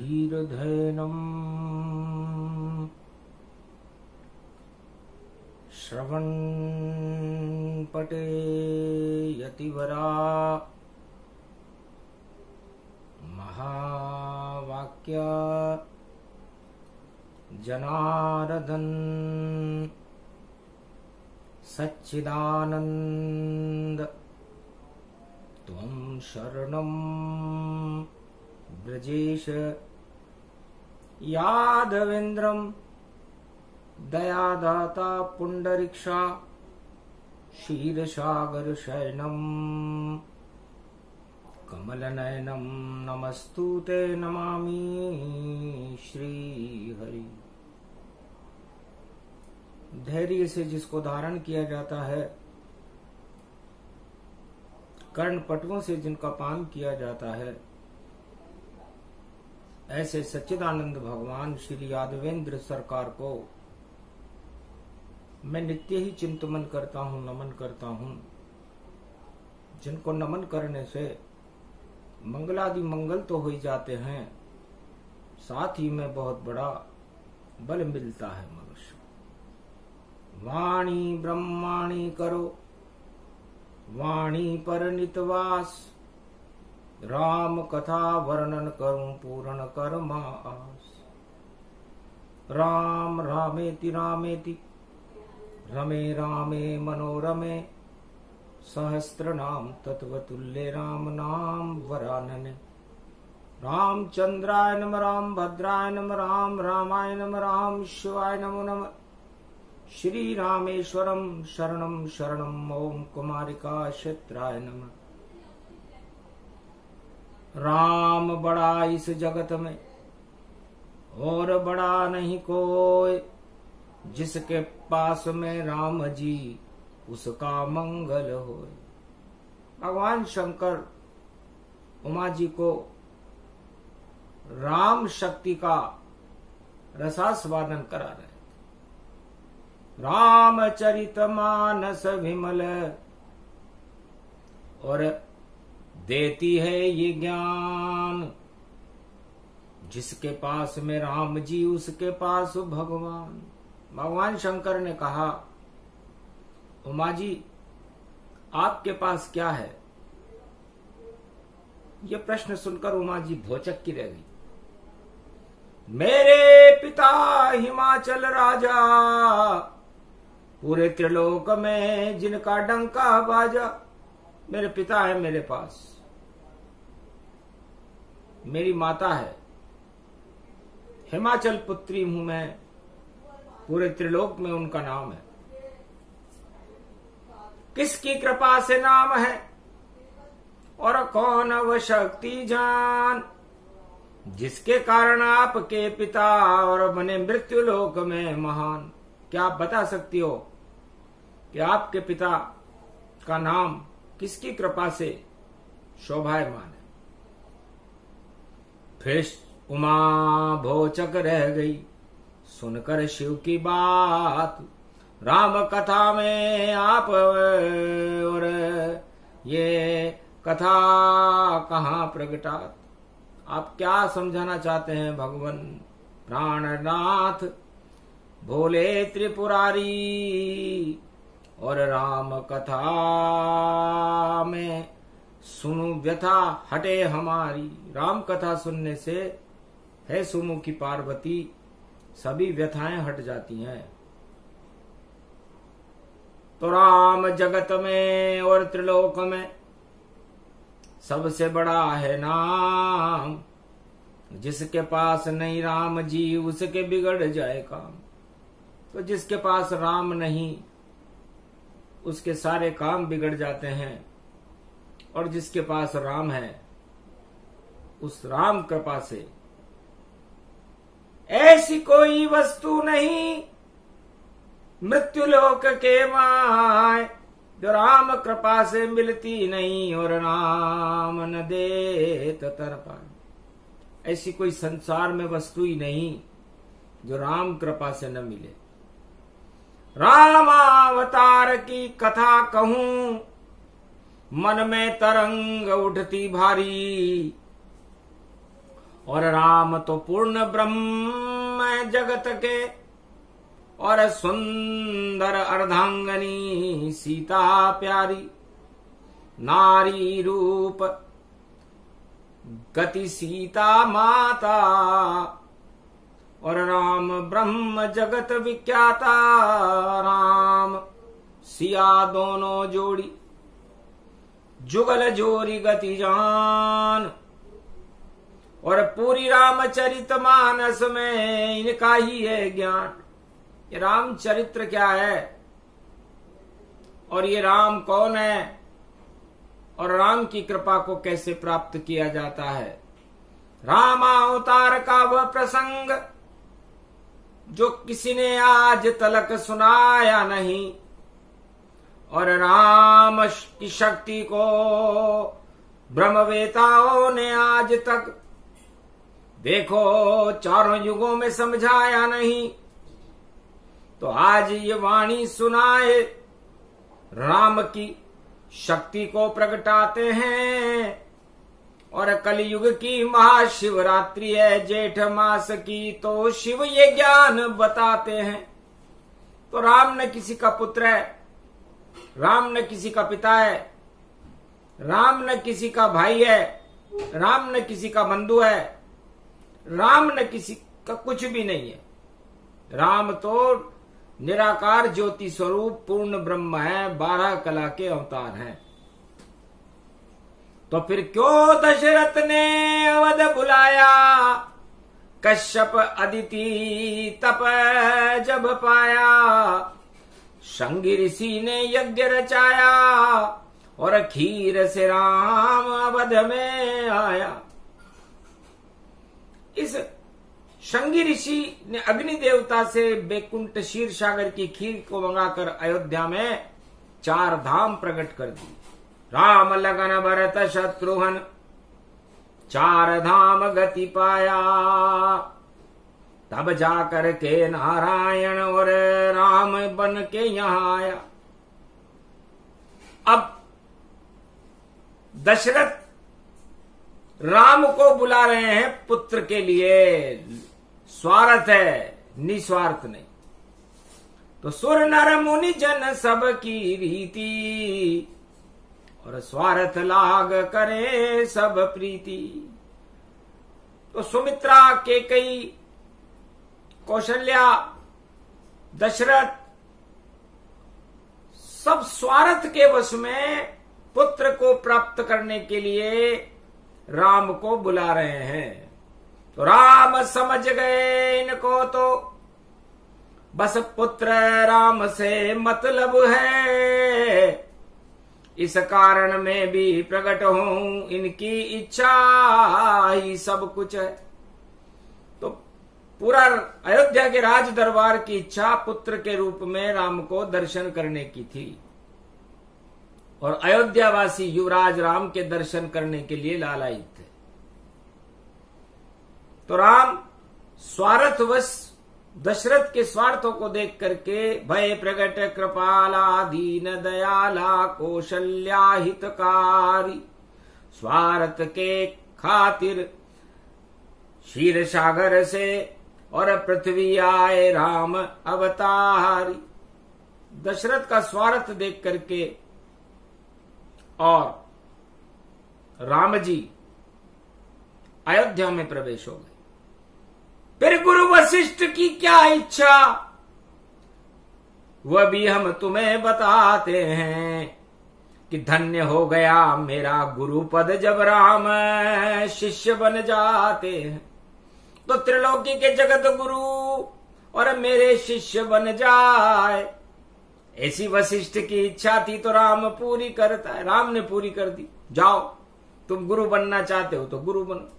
धीरधैनम् श्रवणपटे यतिवरा महावाक्य जनार्दन सच्चिदानंद त्वं शरणं ब्रजेश यादवेन्द्रं दयादाता पुंडरीक्षा क्षीरसागर शयनं कमलनयनं नमस्तुते नमामि श्रीहरि। धैर्य से जिसको धारण किया जाता है, कर्णपटुओं से जिनका पान किया जाता है, ऐसे सच्चिदानंद भगवान श्री यादवेंद्र सरकार को मैं नित्य ही चिंतन करता हूँ, नमन करता हूँ। जिनको नमन करने से मंगलादि मंगल तो हो ही जाते हैं, साथ ही में बहुत बड़ा बल मिलता है मनुष्य। वाणी ब्रह्माणी करो, वाणी पर नितवास, राम कथा वर्णन करूं पूर्ण कर्मा आस। राम रामेति रामेति रमे रामे मनोरमे, सहस्त्र नाम तत्वतुल्य राम नाम वरानने। रामचंद्राय नम, राम भद्राय नम, राम रामाय नम, राम शिवाय नमो नमः। श्री रामेश्वरम शरणम शरणम, ओम कुमारिका क्षेत्राय नमः। राम बड़ा इस जगत में और बड़ा नहीं कोई, जिसके पास में राम जी उसका मंगल होए। भगवान शंकर उमा जी को राम शक्ति का रसास्वादन करा रहे थे। रामचरितमानस विमल और देती है ये ज्ञान, जिसके पास में राम जी उसके पास भगवान। भगवान शंकर ने कहा, उमा जी आपके पास क्या है? यह प्रश्न सुनकर उमा जी भौचक की रह गई। मेरे पिता हिमाचल राजा, पूरे त्रिलोक में जिनका डंका बाजा। मेरे पिता है मेरे पास, मेरी माता है, हिमाचल पुत्री हूं मैं, पूरे त्रिलोक में उनका नाम है। किसकी कृपा से नाम है और कौन वह शक्ति जान, जिसके कारण आपके पिता और बने मृत्यु लोक में महान। क्या आप बता सकती हो कि आपके पिता का नाम किसकी कृपा से शोभायमान है? फिर उमा भौचक रह गई सुनकर शिव की बात। राम कथा में आप और ये कथा कहाँ प्रगटात? आप क्या समझाना चाहते हैं भगवान प्राणनाथ भोले त्रिपुरारी? और राम कथा में सुनु व्यथा हटे हमारी। राम कथा सुनने से है सुमुखी पार्वती सभी व्यथाएं हट जाती हैं। तो राम जगत में और त्रिलोक में सबसे बड़ा है नाम, जिसके पास नहीं राम जी उसके बिगड़ जाए काम। तो जिसके पास राम नहीं उसके सारे काम बिगड़ जाते हैं, और जिसके पास राम है उस राम कृपा से ऐसी कोई वस्तु नहीं मृत्युलोक के माय, जो राम कृपा से मिलती नहीं और राम न दे तर पाए। ऐसी कोई संसार में वस्तु ही नहीं जो राम कृपा से न मिले। रामावतार की कथा कहूं, मन में तरंग उठती भारी। और राम तो पूर्ण ब्रह्म है जगत के, और सुंदर अर्धांगनी सीता प्यारी, नारी रूप गति सीता माता, और राम ब्रह्म जगत विख्याता। राम सिया दोनों जोड़ी, जुगल जोरी गति जान, और पूरी रामचरित मानस में इनका ही है ज्ञान। ये रामचरित्र क्या है और ये राम कौन है और राम की कृपा को कैसे प्राप्त किया जाता है। रामावतार का वह प्रसंग जो किसी ने आज तलक सुनाया नहीं, और राम की शक्ति को ब्रह्मवेताओं ने आज तक देखो चारों युगों में समझाया नहीं। तो आज ये वाणी सुनाए, राम की शक्ति को प्रगटाते हैं। और कलयुग की महाशिवरात्रि है जेठ मास की, तो शिव ये ज्ञान बताते हैं। तो राम न किसी का पुत्र है, राम न किसी का पिता है, राम न किसी का भाई है, राम न किसी का बंधु है, राम न किसी का कुछ भी नहीं है। राम तो निराकार ज्योति स्वरूप पूर्ण ब्रह्म है, 12 कला के अवतार हैं। तो फिर क्यों दशरथ ने अवध बुलाया, कश्यप अदिति तप जब पाया, शंगी ऋषि ने यज्ञ रचाया, और खीर से राम अवध में आया। इस शंगी ऋषि ने अग्नि देवता से बैकुंठ क्षीर सागर की खीर को मंगाकर अयोध्या में 4 धाम प्रकट कर दी। राम लगन भरत शत्रुघ्न 4 धाम गति पाया, तब जाकर के नारायण और राम बन के यहां आया। अब दशरथ राम को बुला रहे हैं पुत्र के लिए, स्वार्थ है, निस्वार्थ नहीं। तो सुर नर मुनि जन सब की रीति, और स्वार्थ लाग करे सब प्रीति। तो सुमित्रा, केकई, कौशल्या, दशरथ सब स्वार्थ के वश में पुत्र को प्राप्त करने के लिए राम को बुला रहे हैं। तो राम समझ गए इनको तो बस पुत्र राम से मतलब है, इस कारण में भी प्रकट हूं, इनकी इच्छा ही सब कुछ है। तो पूरा अयोध्या के राज दरबार की इच्छा पुत्र के रूप में राम को दर्शन करने की थी, और अयोध्यावासी युवराज राम के दर्शन करने के लिए लालायित थे। तो राम स्वार्थवश दशरथ के स्वार्थों को देख करके भय प्रगट कृपाला दीन दयाला कौशल्या हितकारी, स्वार्थ के खातिर क्षीर सागर से और पृथ्वी आए राम अवतारी। दशरथ का स्वार्थ देख करके और राम जी अयोध्या में प्रवेश हो गए। फिर गुरु वशिष्ठ की क्या इच्छा वह भी हम तुम्हें बताते हैं, कि धन्य हो गया मेरा गुरु पद जब राम शिष्य बन जाते हैं। तो त्रिलोकी के जगत गुरु और मेरे शिष्य बन जाए, ऐसी वशिष्ठ की इच्छा थी तो राम पूरी करता है। राम ने पूरी कर दी, जाओ तुम गुरु बनना चाहते हो तो गुरु बनो।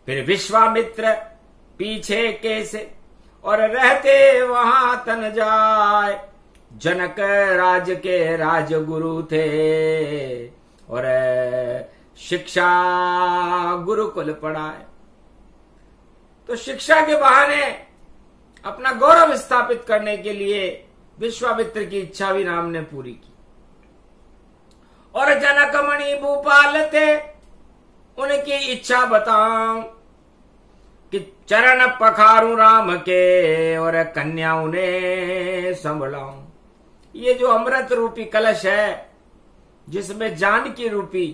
फिर विश्वामित्र पीछे कैसे और रहते वहां तन जाए, जनक राज के राजगुरु थे और शिक्षा गुरुकुल पढ़ाए। तो शिक्षा के बहाने अपना गौरव स्थापित करने के लिए विश्वामित्र की इच्छा भी राम ने पूरी की। और जनक मणि भूपाल थे, उनकी इच्छा बताऊं कि चरण पखारूं राम के और कन्या उन्हें संभलाऊं। ये जो अमृत रूपी कलश है, जिसमें जानकी रूपी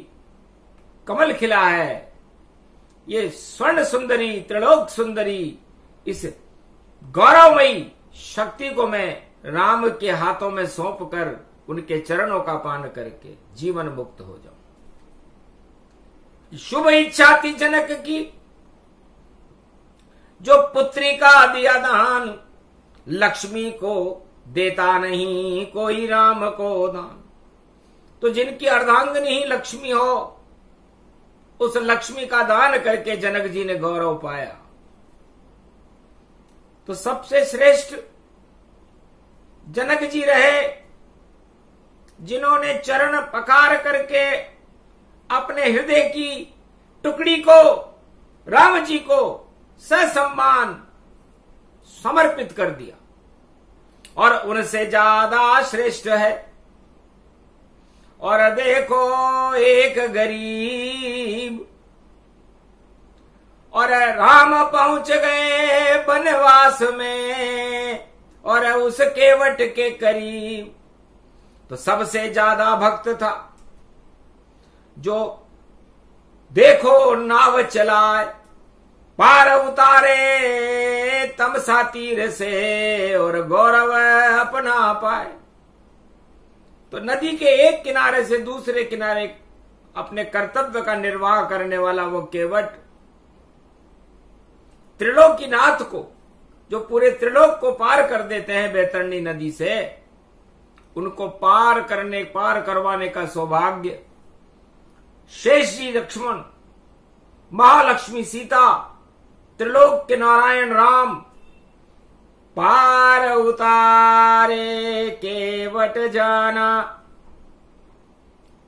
कमल खिला है, ये स्वर्ण सुंदरी, त्रिलोक सुंदरी, इस गौरवमयी शक्ति को मैं राम के हाथों में सौंप कर उनके चरणों का पान करके जीवन मुक्त हो जाऊं। शुभ इच्छा थी जनक की, जो पुत्री का दिया दान, लक्ष्मी को देता नहीं कोई राम को दान। तो जिनकी अर्धांगिनी ही लक्ष्मी हो, उस लक्ष्मी का दान करके जनक जी ने गौरव पाया। तो सबसे श्रेष्ठ जनक जी रहे, जिन्होंने चरण पखार करके अपने हृदय की टुकड़ी को राम जी को ससम्मान समर्पित कर दिया। और उनसे ज्यादा श्रेष्ठ है। और देखो एक गरीब, और राम पहुंच गए वनवास में और उस केवट के करीब। तो सबसे ज्यादा भक्त था, जो देखो नाव चलाए, पार उतारे तमसा तीर से और गौरव अपना पाए। तो नदी के एक किनारे से दूसरे किनारे अपने कर्तव्य का निर्वाह करने वाला वो केवट त्रिलोकीनाथ को, जो पूरे त्रिलोक को पार कर देते हैं बैतरणी नदी से, उनको पार करवाने का सौभाग्य शेष जी लक्ष्मण, महालक्ष्मी सीता, त्रिलोक के नारायण राम पार उतारे केवट जाना।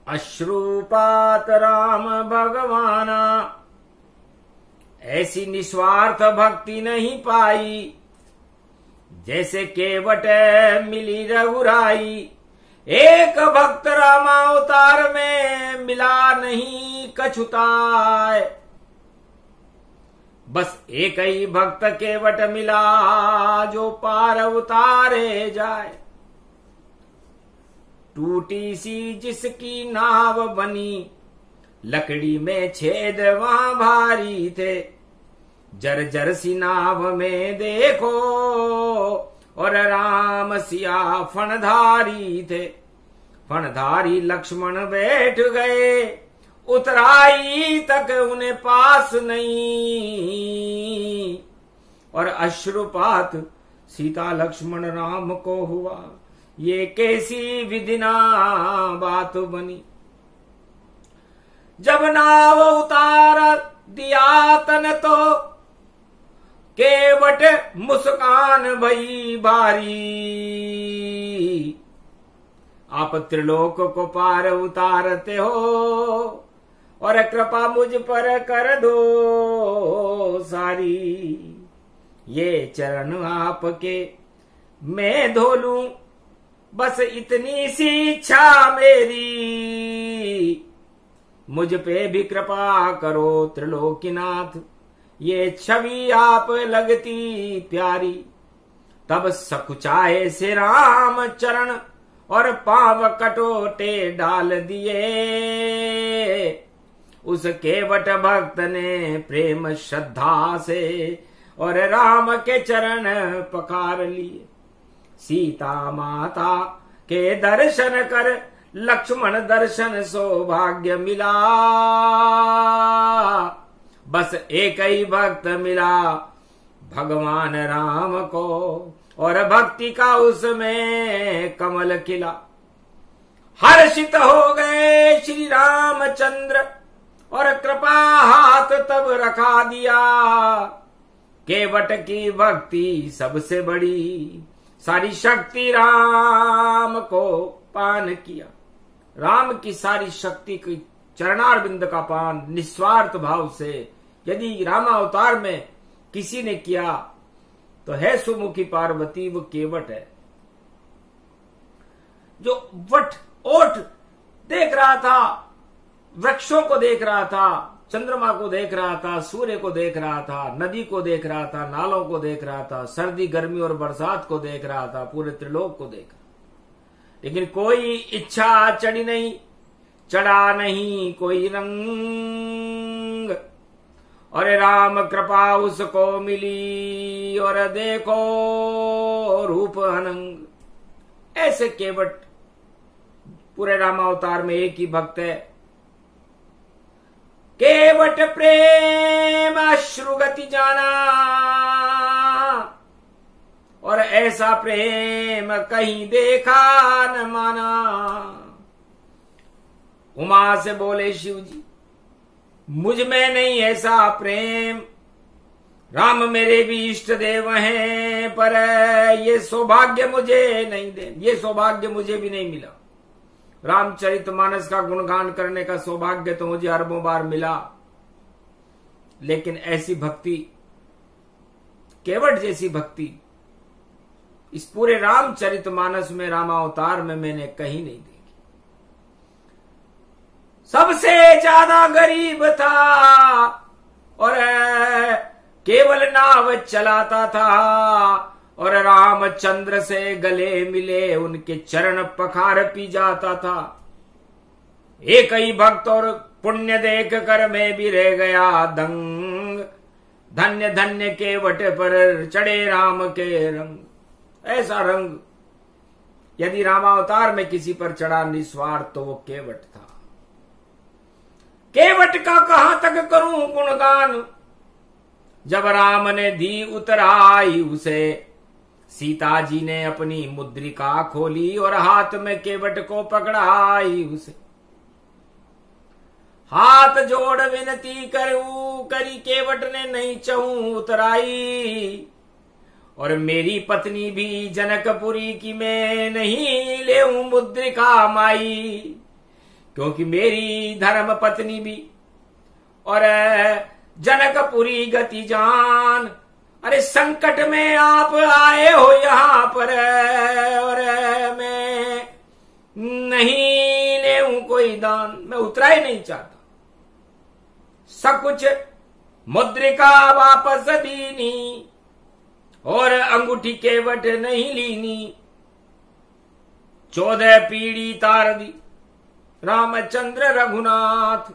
अश्रुपात राम भगवाना, ऐसी निस्वार्थ भक्ति नहीं पाई, जैसे केवट मिली रघुराई। एक भक्त रामावतार में मिला नहीं कछुताय, बस एक ही भक्त केवट मिला जो पार उतारे जाए। टूटी सी जिसकी नाव बनी, लकड़ी में छेद वहां भारी थे। जर्जर सी नाव में देखो और राम सिया फणधारी थे। फणधारी लक्ष्मण बैठ गए, उतराई तक उन्हें पास नहीं। और अश्रुपात सीता लक्ष्मण राम को हुआ, ये कैसी विधिना बात बनी। जब नाव उतार दिया तन तो केवट मुस्कान भई भारी। आप त्रिलोक को पार उतारते हो और कृपा मुझ पर कर दो सारी। ये चरण आपके मैं धो लूं, बस इतनी सी इच्छा मेरी। मुझ पे भी कृपा करो त्रिलोकीनाथ, ये छवि आप लगती प्यारी। तब सकुचाए से राम चरण और पांव कटोटे डाल दिए। उस केवट भक्त ने प्रेम श्रद्धा से और राम के चरण पखार लिए। सीता माता के दर्शन कर लक्ष्मण दर्शन सौभाग्य मिला। बस एक ही भक्त मिला भगवान राम को, और भक्ति का उसमें कमल खिला। हर्षित हो गए श्री रामचंद्र और कृपा हाथ तब रखा दिया। केवट की भक्ति सबसे बड़ी, सारी शक्ति राम को पान किया। राम की सारी शक्ति की चरणारविंद का पान निस्वार्थ भाव से यदि रामावतार में किसी ने किया तो है सुमुखी पार्वती, वो केवट है। जो वट ओट देख रहा था, वृक्षों को देख रहा था, चंद्रमा को देख रहा था, सूर्य को देख रहा था, नदी को देख रहा था, नालों को देख रहा था, सर्दी गर्मी और बरसात को देख रहा था, पूरे त्रिलोक को देख रहा, लेकिन कोई इच्छा चढ़ी नहीं, चढ़ा नहीं कोई रंग। और राम कृपा उसको मिली और देखो रूप अनंग। ऐसे केवट पूरे रामावतार में एक ही भक्त है। केवट प्रेम अश्रुगति जाना, और ऐसा प्रेम कहीं देखा न माना। उमा से बोले शिव जी, मुझ में नहीं ऐसा प्रेम, राम मेरे भी इष्ट देव हैं, पर ये सौभाग्य मुझे नहीं दे, ये सौभाग्य मुझे भी नहीं मिला। रामचरितमानस का गुणगान करने का सौभाग्य तो मुझे अरबों बार मिला, लेकिन ऐसी भक्ति, केवट जैसी भक्ति इस पूरे रामचरितमानस में, रामावतार में मैंने कहीं नहीं देखी। सबसे ज्यादा गरीब था और केवल नाव चलाता था, और रामचंद्र से गले मिले उनके चरण पखार पी जाता था। एक ही भक्त और पुण्य देख कर मैं भी रह गया दंग। धन्य धन्य केवट पर चढ़े राम के रंग। ऐसा रंग यदि रामावतार में किसी पर चढ़ा निस्वार्थ तो वो केवट था। केवट का कहां तक करूं गुणगान, जब राम ने दी उतराई उसे, सीता जी ने अपनी मुद्रिका खोली और हाथ में केवट को पकड़ाई उसे। हाथ जोड़ विनती करूं करी, केवट ने नहीं चहूं उतराई, और मेरी पत्नी भी जनकपुरी की मैं नहीं लेऊं मुद्रिका माई, क्योंकि मेरी धर्म पत्नी भी और जनकपुरी गति जान। अरे संकट में आप आए हो यहां पर, और मैं नहीं लेऊं कोई दान, मैं उतरा ही नहीं चाहता। सब कुछ मुद्रिका वापस दीनी, और अंगूठी केवट नहीं लीनी। 14 पीढ़ी तार दी रामचंद्र रघुनाथ।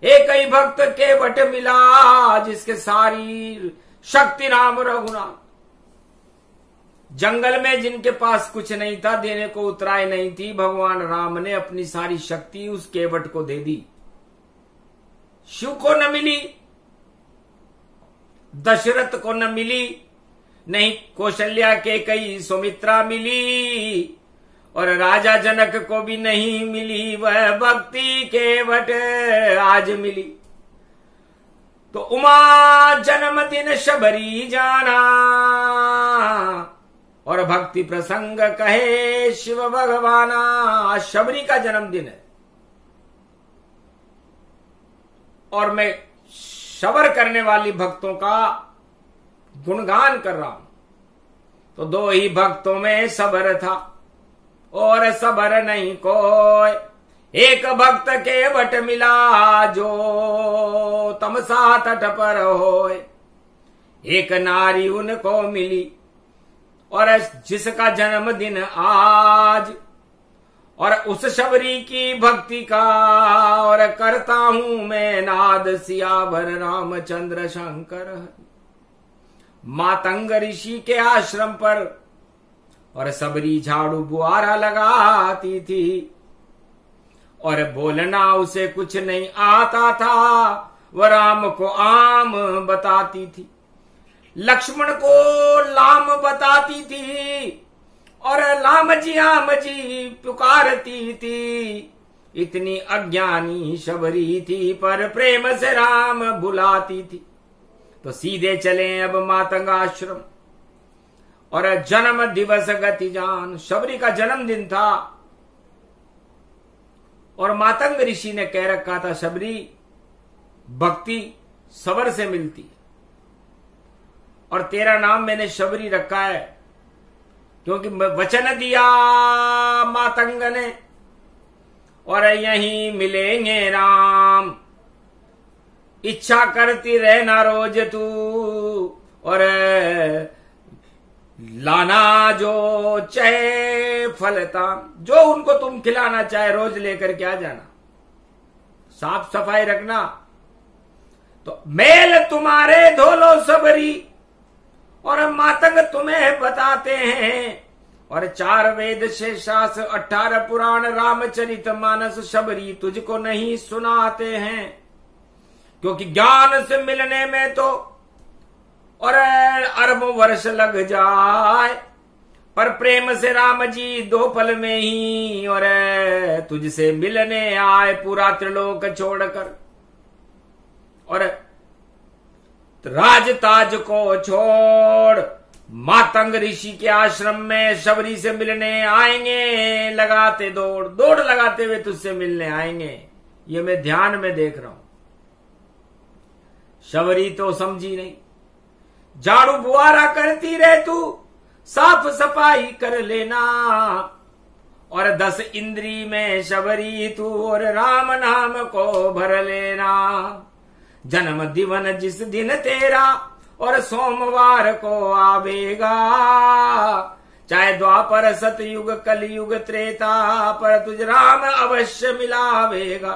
एक ही भक्त केवट मिला, जिसके सारी शक्ति राम रघुनाथ। जंगल में जिनके पास कुछ नहीं था, देने को उतराई नहीं थी, भगवान राम ने अपनी सारी शक्ति उस केवट को दे दी। शिव को न मिली, दशरथ को न मिली, नहीं कौशल्या के कई सुमित्रा मिली, और राजा जनक को भी नहीं मिली वह भक्ति केवट आज मिली। तो उमा जन्मदिन शबरी जाना, और भक्ति प्रसंग कहे शिव भगवाना। शबरी का जन्मदिन है, और मैं शबर करने वाली भक्तों का गुणगान कर रहा हूं। तो 2 ही भक्तों में सबर था, और सबर नहीं कोई। एक भक्त केवट मिला, जो तमसा तट पर होए। एक नारी उनको मिली, और जिसका जन्मदिन आज, और उस शबरी की भक्ति का और करता हूं मैं नाद सियावर रामचंद्र शंकर। मातंग ऋषि के आश्रम पर और सबरी झाड़ू बुआरा लगाती थी, और बोलना उसे कुछ नहीं आता था, वह राम को आम बताती थी, लक्ष्मण को लाम बताती थी, और लाम जी पुकारती थी। इतनी अज्ञानी शबरी थी, पर प्रेम से राम बुलाती थी। तो सीधे चले अब मातंग आश्रम, और जन्म दिवस गति जान। शबरी का जन्मदिन था, और मातंग ऋषि ने कह रखा था, शबरी भक्ति सबर से मिलती है, और तेरा नाम मैंने शबरी रखा है, क्योंकि वचन दिया मातंग ने, और यहीं मिलेंगे राम। इच्छा करती रहना रोज तू, और लाना जो चाहे फलता, जो उनको तुम खिलाना चाहे रोज लेकर के आ जाना। साफ सफाई रखना। तो मेल तुम्हारे धोलो सबरी, और मातंग तुम्हें बताते हैं, और 4 वेद शेषास 18 पुराण रामचरित मानस शबरी तुझको नहीं सुनाते हैं, क्योंकि ज्ञान से मिलने में तो और अरबों वर्ष लग जाए, पर प्रेम से राम जी 2 पल में ही और तुझसे मिलने आए पूरा त्रिलोक छोड़कर। और राजताज को छोड़ मातंग ऋषि के आश्रम में शबरी से मिलने आएंगे, लगाते दौड़ दौड़ लगाते हुए तुझसे मिलने आएंगे। ये मैं ध्यान में देख रहा हूं। शबरी तो समझी नहीं, झाड़ू बुआरा करती रहे तू, साफ सफाई कर लेना, और 10 इंद्री में शबरी तू और राम नाम को भर लेना। जन्म दिवन जिस दिन तेरा और सोमवार को आवेगा, चाहे द्वापर सतयुग कलयुग त्रेता, पर तुझ राम अवश्य मिलावेगा।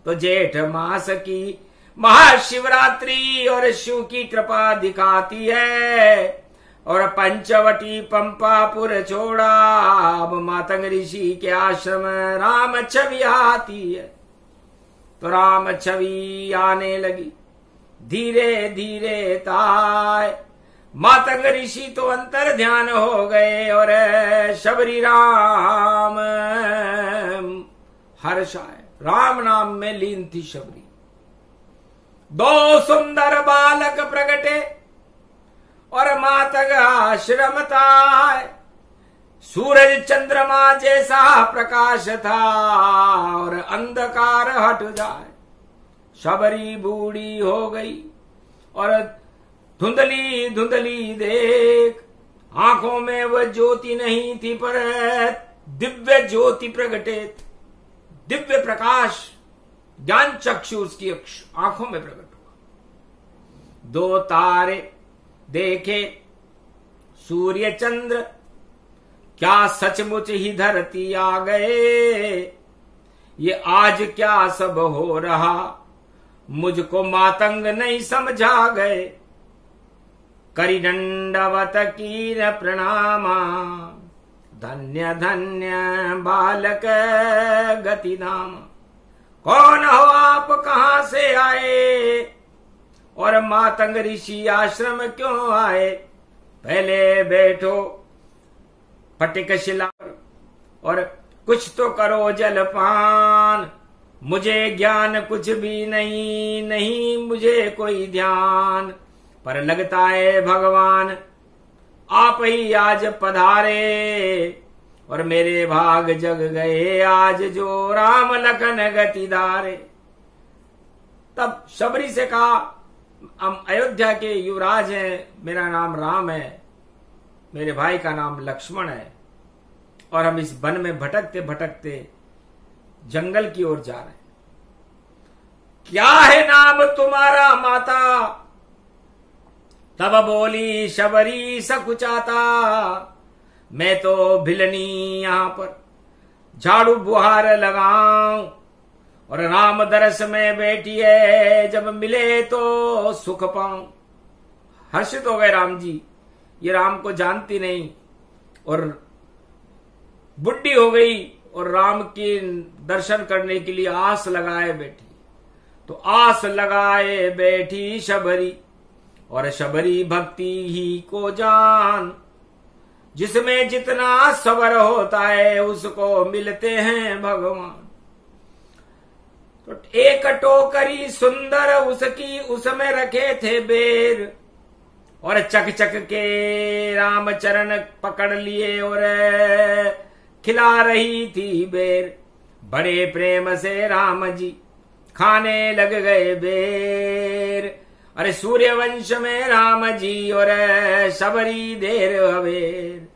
तो जेठ मास की महाशिवरात्रि और शिव की कृपा दिखाती है, और पंचवटी पंपापुर छोड़ा, अब मातंग ऋषि के आश्रम राम छवि आती है। तो राम छवि आने लगी धीरे धीरे ताय, मातंग ऋषि तो अंतर ध्यान हो गए, और शबरी राम हर्षाय राम नाम में लीन थी शबरी। 2 सुंदर बालक प्रगटे और मातंग आश्रम था, सूरज चंद्रमा जैसा प्रकाश था, और अंधकार हट जाए। शबरी बूढ़ी हो गई और धुंधली धुंधली देख, आंखों में वह ज्योति नहीं थी, पर दिव्य ज्योति प्रगटे, दिव्य प्रकाश ज्ञान चक्षु उसकी आंखों में प्रकट हुआ। 2 तारे देखे सूर्य चंद्र, क्या सचमुच ही धरती आ गए, ये आज क्या सब हो रहा, मुझको मातंग नहीं समझा गए। करी दंडवत कीन प्रणामा, धन्य धन्य बालक गति नाम। कौन हो आप, कहां से आए, और मातंग ऋषि आश्रम क्यों आए। पहले बैठो फटिक शिला पर, और कुछ तो करो जलपान, मुझे ज्ञान कुछ भी नहीं, नहीं मुझे कोई ध्यान, पर लगता है भगवान आप ही आज पधारे, और मेरे भाग जग गए आज जो राम लखन गति धारे। तब शबरी से कहा, हम अयोध्या के युवराज हैं, मेरा नाम राम है, मेरे भाई का नाम लक्ष्मण है, और हम इस वन में भटकते भटकते जंगल की ओर जा रहे हैं। क्या है नाम तुम्हारा माता। तब बोली शबरी सकुचाता, मैं तो भिलनी यहां पर झाड़ू बुहार लगाऊं, और राम दरस में बैठी है, जब मिले तो सुख पाऊं। हर्षित हो गए राम जी, ये राम को जानती नहीं, और बुढ़ी हो गई, और राम के दर्शन करने के लिए आस लगाए बैठी। तो आस लगाए बैठी शबरी, और शबरी भक्ति ही को जान, जिसमें जितना सबर होता है उसको मिलते हैं भगवान। तो एक टोकरी सुंदर उसकी, उसमें रखे थे बेर, और चक चक के रामचरण पकड़ लिए, और खिला रही थी बेर। बड़े प्रेम से राम जी खाने लग गए बेर। अरे सूर्यवंश में राम जी और शबरी देर अवेर।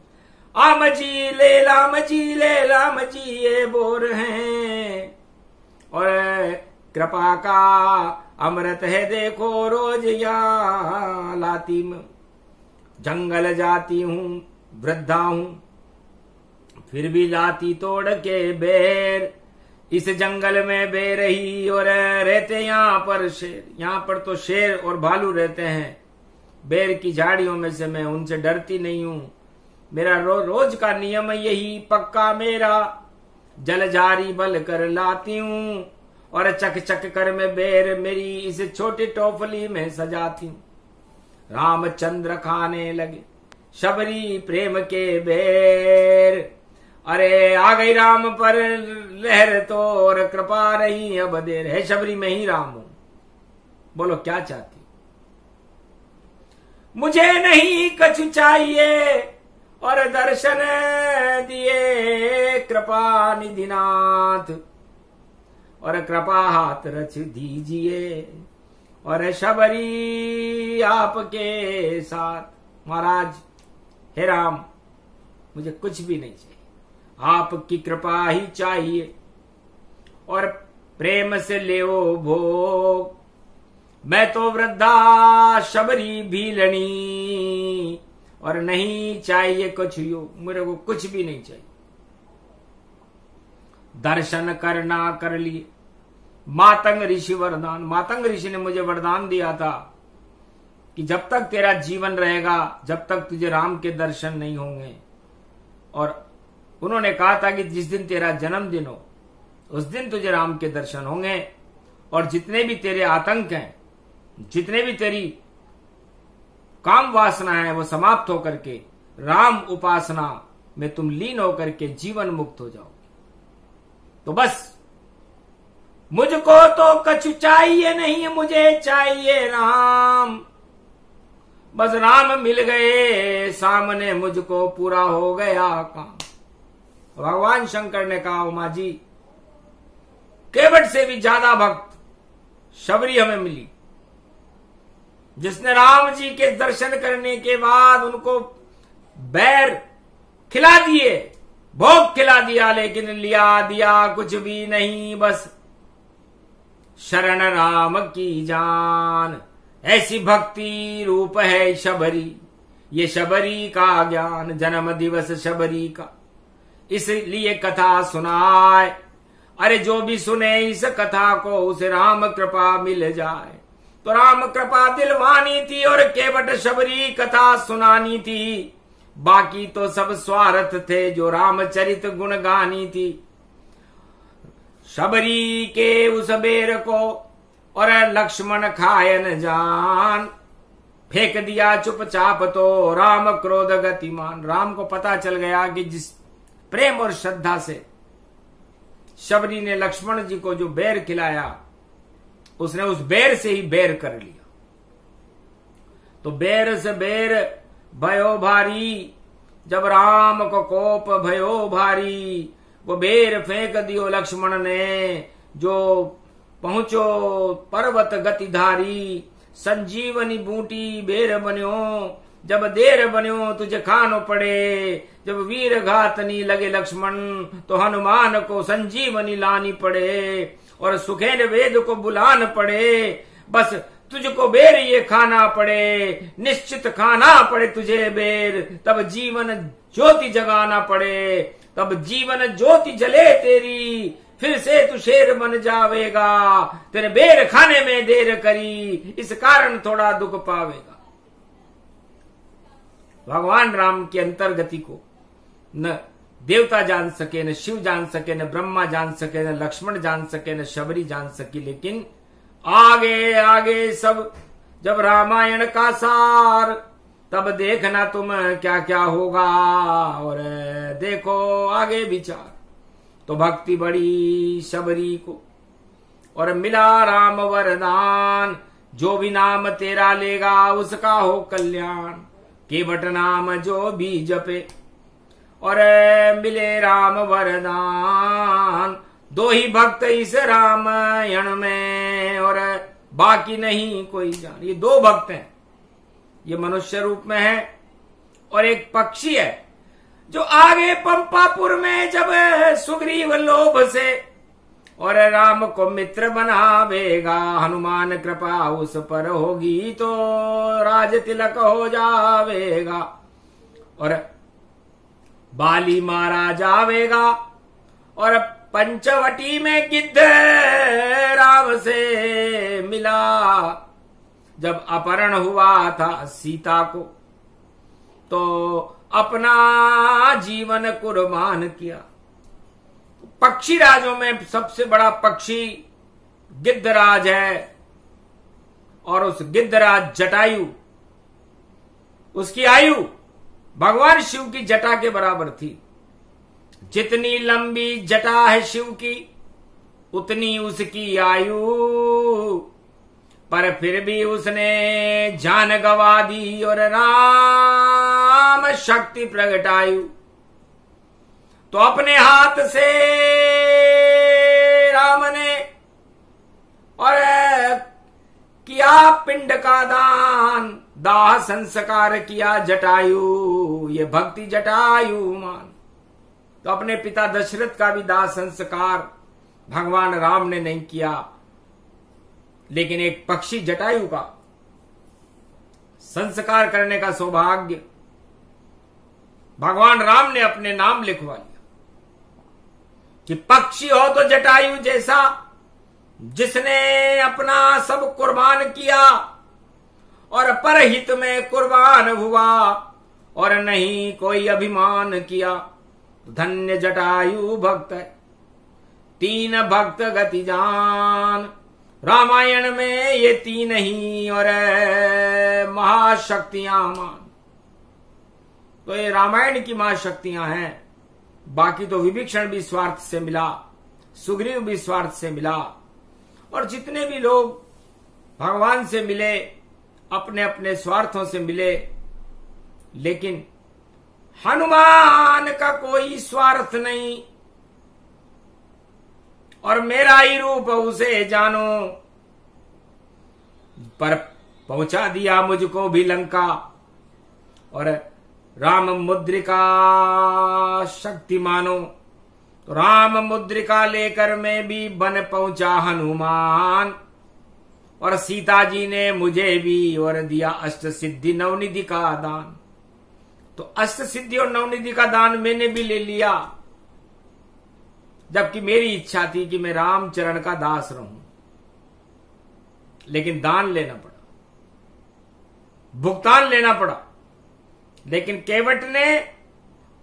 आम जी ले लाम जी ले लाम जी ये बोर हैं, और कृपा का अमृत है देखो रोज यहाँ लाती मैं। जंगल जाती हूँ वृद्धा हूँ फिर भी लाती तोड़ के बेर। इस जंगल में बेरही और रहते यहाँ पर शेर। यहाँ पर तो शेर और भालू रहते हैं। बेर की झाड़ियों में से मैं उनसे डरती नहीं हूँ। मेरा रोज का नियम यही पक्का मेरा। जल जारी बल कर लाती हूँ और चक चक कर मैं बेर मेरी इस छोटी टोपली में सजाती हूँ। रामचंद्र खाने लगे शबरी प्रेम के बेर। अरे आ गई राम पर लहर तो और कृपा नहीं अब देर। है शबरी में ही राम हूं, बोलो क्या चाहती। मुझे नहीं कछु चाहिए और दर्शन दिए कृपा निधिनाथ। और कृपा हाथ रच दीजिए और शबरी आपके साथ। महाराज हे राम मुझे कुछ भी नहीं चाहिए, आपकी कृपा ही चाहिए और प्रेम से ले भोग। मैं तो वृद्धा शबरी भीलनी और नहीं चाहिए कुछ योग। मेरे को कुछ भी नहीं चाहिए। दर्शन करना कर लिए मातंग ऋषि वरदान। मातंग ऋषि ने मुझे वरदान दिया था कि जब तक तेरा जीवन रहेगा जब तक तुझे राम के दर्शन नहीं होंगे। और उन्होंने कहा था कि जिस दिन तेरा जन्मदिन हो उस दिन तुझे राम के दर्शन होंगे और जितने भी तेरे आतंक हैं, जितने भी तेरी काम वासना है वो समाप्त होकर के राम उपासना में तुम लीन होकर के जीवन मुक्त हो जाओ। तो बस मुझको तो कछु चाहिए नहीं, मुझे चाहिए राम। बस राम मिल गए सामने मुझको पूरा हो गया काम। भगवान शंकर ने कहा उमा जी केवट से भी ज्यादा भक्त शबरी हमें मिली, जिसने राम जी के दर्शन करने के बाद उनको बैर खिला दिए, भोग खिला दिया, लेकिन लिया दिया कुछ भी नहीं, बस शरण राम की जान। ऐसी भक्ति रूप है शबरी, ये शबरी का ज्ञान। जन्म दिवस शबरी का इसलिए कथा सुनाए। अरे जो भी सुने इस कथा को उसे राम कृपा मिल जाए। तो राम कृपा दिलवानी थी और केवट शबरी कथा सुनानी थी। बाकी तो सब स्वार्थ थे जो रामचरित गुण गानी थी। शबरी के उस बेर को और लक्ष्मण खाए न जान, फेंक दिया चुपचाप तो राम क्रोध गतिमान। राम को पता चल गया कि जिस प्रेम और श्रद्धा से शबरी ने लक्ष्मण जी को जो बेर खिलाया उसने उस बेर से ही बेर कर लिया। तो बेर से बेर भयो भारी, जब राम को कोप भयो भारी। वो बेर फेंक दियो लक्ष्मण ने, जो पहुंचो पर्वत गतिधारी। संजीवनी बूटी बेर बन्यो, जब देर बन्यो तुझे खानो पड़े। जब वीर घातनी लगे लक्ष्मण तो हनुमान को संजीवनी लानी पड़े और सुखेन वेद को बुलान पड़े। बस तुझको बेर ये खाना पड़े, निश्चित खाना पड़े तुझे बेर। तब जीवन ज्योति जगाना पड़े, तब जीवन ज्योति जले तेरी, फिर से तू शेर बन जावेगा। तेरे बेर खाने में देर करी, इस कारण थोड़ा दुख पावेगा। भगवान राम की अंतर्गति को न देवता जान सके, न शिव जान सके, न ब्रह्मा जान सके, न लक्ष्मण जान सके, न शबरी जान सकी। लेकिन आगे आगे सब जब रामायण का सार, तब देखना तुम क्या क्या होगा और देखो आगे विचार। तो भक्ति बड़ी शबरी को और मिला राम वरदान। जो भी नाम तेरा लेगा उसका हो कल्याण। केवट नाम जो भी जपे और मिले राम वरदान। दो ही भक्त इस रामायण में और बाकी नहीं कोई जान। ये दो भक्त हैं, ये मनुष्य रूप में है और एक पक्षी है जो आगे पंपापुर में जब सुग्रीव लोभ से और राम को मित्र बनावेगा। हनुमान कृपा उस पर होगी तो राज तिलक हो जावेगा। और बाली मारा जावेगा। और पंचवटी में गिद्ध राम से मिला। जब अपहरण हुआ था सीता को तो अपना जीवन कुर्बान किया। पक्षी राजों में सबसे बड़ा पक्षी गिद्धराज है। और उस गिद्धराज जटायु, उसकी आयु भगवान शिव की जटा के बराबर थी। जितनी लंबी जटा है शिव की उतनी उसकी आयु। पर फिर भी उसने जान गवा दी और राम शक्ति प्रगटायु। तो अपने हाथ से राम ने और किया पिंड का दान, दाह संस्कार किया जटायु। ये भक्ति जटायु मान। तो अपने पिता दशरथ का भी दाह संस्कार भगवान राम ने नहीं किया, लेकिन एक पक्षी जटायु का संस्कार करने का सौभाग्य भगवान राम ने अपने नाम लिखवा लिया कि पक्षी हो तो जटायु जैसा, जिसने अपना सब कुर्बान किया और परहित में कुर्बान हुआ और नहीं कोई अभिमान किया। धन्य जटायु भक्त है, तीन भक्त गति जान। रामायण में ये तीन ही और महाशक्तियां मान। तो ये रामायण की महाशक्तियां हैं। बाकी तो विभीषण भी स्वार्थ से मिला, सुग्रीव भी स्वार्थ से मिला, और जितने भी लोग भगवान से मिले अपने अपने स्वार्थों से मिले। लेकिन हनुमान का कोई स्वार्थ नहीं। और मेरा ही रूप उसे जानो, पर पहुंचा दिया मुझको भी लंका। और राम मुद्रिका शक्ति मानो, तो राम मुद्रिका लेकर मैं भी बन पहुंचा हनुमान। और सीता जी ने मुझे भी और दिया अष्ट सिद्धि नवनिधि का दान। तो अष्ट सिद्धि और नवनिधि का दान मैंने भी ले लिया, जबकि मेरी इच्छा थी कि मैं रामचरण का दास रहूं। लेकिन दान लेना पड़ा, भुगतान लेना पड़ा। लेकिन केवट ने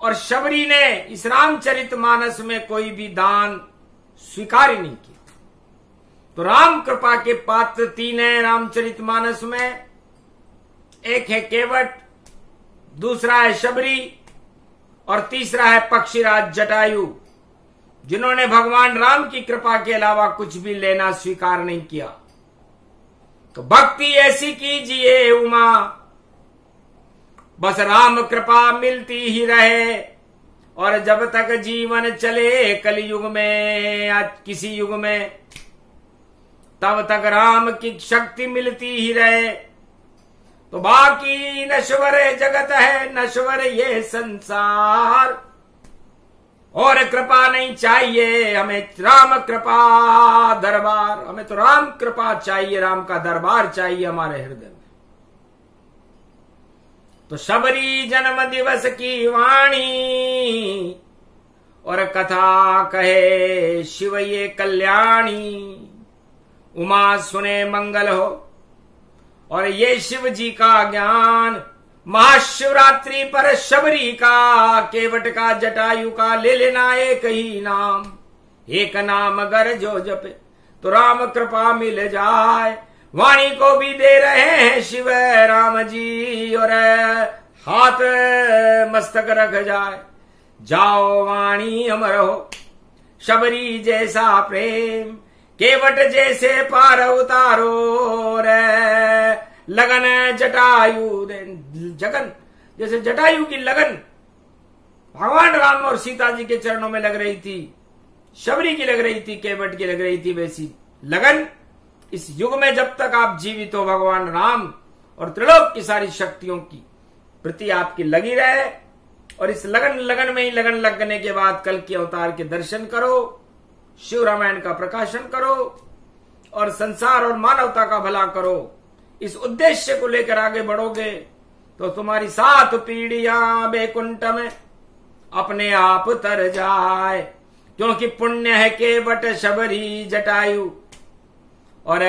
और शबरी ने इस रामचरितमानस में कोई भी दान स्वीकार ही नहीं किया। तो राम कृपा के पात्र तीन हैं रामचरितमानस में। एक है केवट, दूसरा है शबरी और तीसरा है पक्षीराज जटायु, जिन्होंने भगवान राम की कृपा के अलावा कुछ भी लेना स्वीकार नहीं किया। तो भक्ति ऐसी कीजिए उमा, बस राम कृपा मिलती ही रहे। और जब तक जीवन चले कलयुग में या किसी युग में, तब तक राम की शक्ति मिलती ही रहे। तो बाकी नश्वर जगत है, नश्वर ये संसार, और कृपा नहीं चाहिए हमें, राम कृपा दरबार। हमें तो राम कृपा चाहिए, राम का दरबार चाहिए हमारे हृदय में। तो शबरी जन्म दिवस की वाणी और कथा कहे शिव ये कल्याणी। उमा सुने मंगल हो और ये शिव जी का ज्ञान। महाशिवरात्रि पर शबरी का, केवट का, जटायु का ले लेना एक ही नाम। एक नाम अगर जो जपे तो राम कृपा मिल जाए। वाणी को भी दे रहे हैं शिव राम जी, और हाथ मस्तक रख जाए। जाओ वाणी अमर हो, शबरी जैसा प्रेम, केवट जैसे पार उतारो रे। लगन जटायु जगन, जैसे जटायु की लगन भगवान राम और सीता जी के चरणों में लग रही थी, शबरी की लग रही थी, केवट की लग रही थी, वैसी लगन इस युग में जब तक आप जीवित हो भगवान राम और त्रिलोक की सारी शक्तियों की प्रति आपकी लगी रहे। और इस लगन में ही लगन लगने के बाद कल के अवतार के दर्शन करो शिव रामायण का प्रकाशन करो और संसार और मानवता का भला करो। इस उद्देश्य को लेकर आगे बढ़ोगे तो तुम्हारी 7 पीढ़ियां बैकुंठ में अपने आप तर जाए, क्योंकि पुण्य है केवट शबरी जटायु, और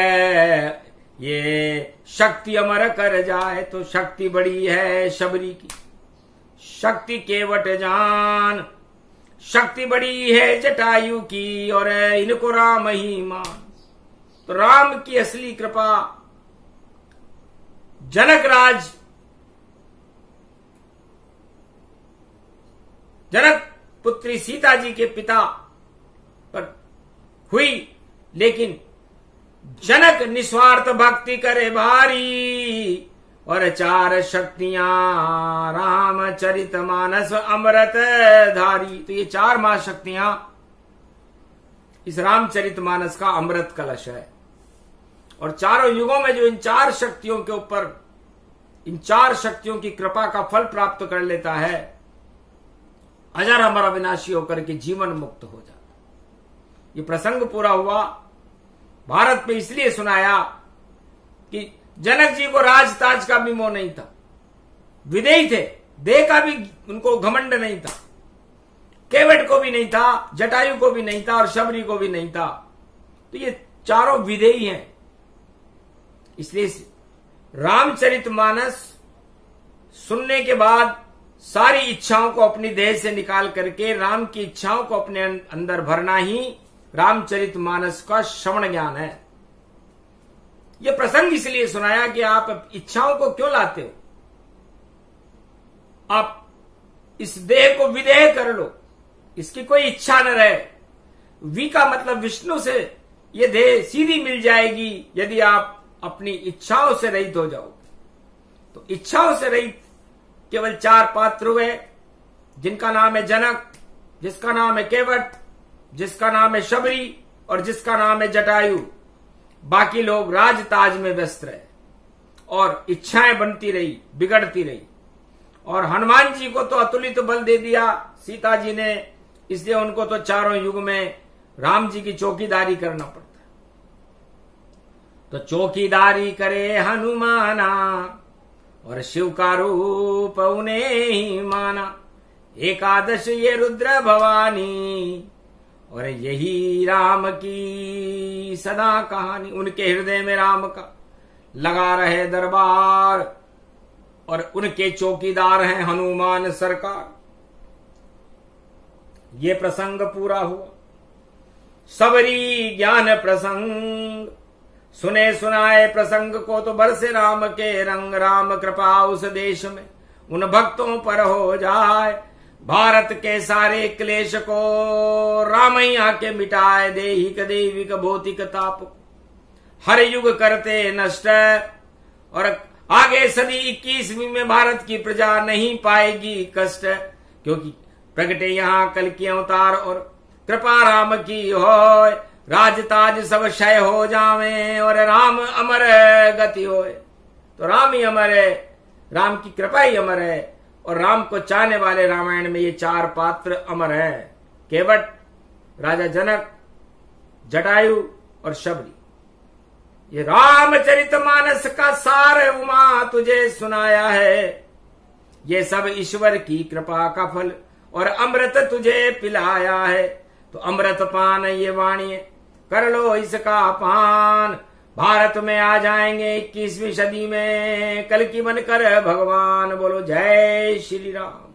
ये शक्ति अमर कर जाए। तो शक्ति बड़ी है शबरी की, शक्ति केवट जान, शक्ति बड़ी है जटायु की, और इनको राम ही मान। तो राम की असली कृपा जनक राज, जनक पुत्री सीता जी के पिता पर हुई, लेकिन जनक निस्वार्थ भक्ति करे भारी, और 4 शक्तियां रामचरितमानस अमृत धारी। तो ये 4 महाशक्तियां इस रामचरितमानस का अमृत कलश है। और चारों युगों में जो इन 4 शक्तियों के ऊपर, इन 4 शक्तियों की कृपा का फल प्राप्त कर लेता है, अजर अमर अविनाशी होकर के जीवन मुक्त हो जाता। ये प्रसंग पूरा हुआ भारत में इसलिए सुनाया कि जनक जी को राजताज का भी मोह नहीं था, विदेही थे, देह का भी उनको घमंड नहीं था, केवट को भी नहीं था, जटायु को भी नहीं था, और शबरी को भी नहीं था। तो ये चारों विदेही हैं। इसलिए रामचरितमानस सुनने के बाद सारी इच्छाओं को अपनी देह से निकाल करके राम की इच्छाओं को अपने अंदर भरना ही रामचरितमानस का श्रवण ज्ञान है। यह प्रसंग इसलिए सुनाया कि आप इच्छाओं को क्यों लाते हो, आप इस देह को विदेह कर लो, इसकी कोई इच्छा न रहे। वी का मतलब विष्णु से ये देह सीधी मिल जाएगी यदि आप अपनी इच्छाओं से रहित हो जाओ। तो इच्छाओं से रहित केवल 4 पात्र हुए, जिनका नाम है जनक, जिसका नाम है केवट, जिसका नाम है शबरी, और जिसका नाम है जटायु। बाकी लोग राजताज में व्यस्त रहे और इच्छाएं बनती रही, बिगड़ती रही। और हनुमान जी को तो अतुलित बल दे दिया सीता जी ने, इसलिए उनको तो चारों युग में राम जी की चौकीदारी करना पड़ता। तो चौकीदारी करे हनुमाना, और शिव का रूप उन्हें ही माना। 11 ये रुद्र भवानी, और यही राम की सदा कहानी। उनके हृदय में राम का लगा रहे दरबार, और उनके चौकीदार हैं हनुमान सरकार। ये प्रसंग पूरा हुआ। सबरी ज्ञान प्रसंग सुने सुनाए प्रसंग को, तो बरसे राम के रंग। राम कृपा उस देश में उन भक्तों पर हो जाए, भारत के सारे क्लेश को राम ही आके मिटाए। देहिक दैविक भौतिक ताप हर युग करते नष्ट, और आगे सदी 21वीं में भारत की प्रजा नहीं पाएगी कष्ट, क्योंकि प्रगटे यहाँ कल की अवतार, और कृपा राम की होय। राजताज सब क्षय हो जावे, और राम अमर गति होय। तो राम ही अमर है, राम की कृपा ही अमर है, और राम को चाहने वाले रामायण में ये 4 पात्र अमर है। केवट, राजा जनक, जटायु और शबरी। ये रामचरितमानस का सार उमा तुझे सुनाया है। ये सब ईश्वर की कृपा का फल, और अमृत तुझे पिलाया है। तो अमृत पान ये वाणी, कर लो इसका पान। भारत में आ जाएंगे 21वीं सदी में कल की बनकर भगवान। बोलो जय श्री राम।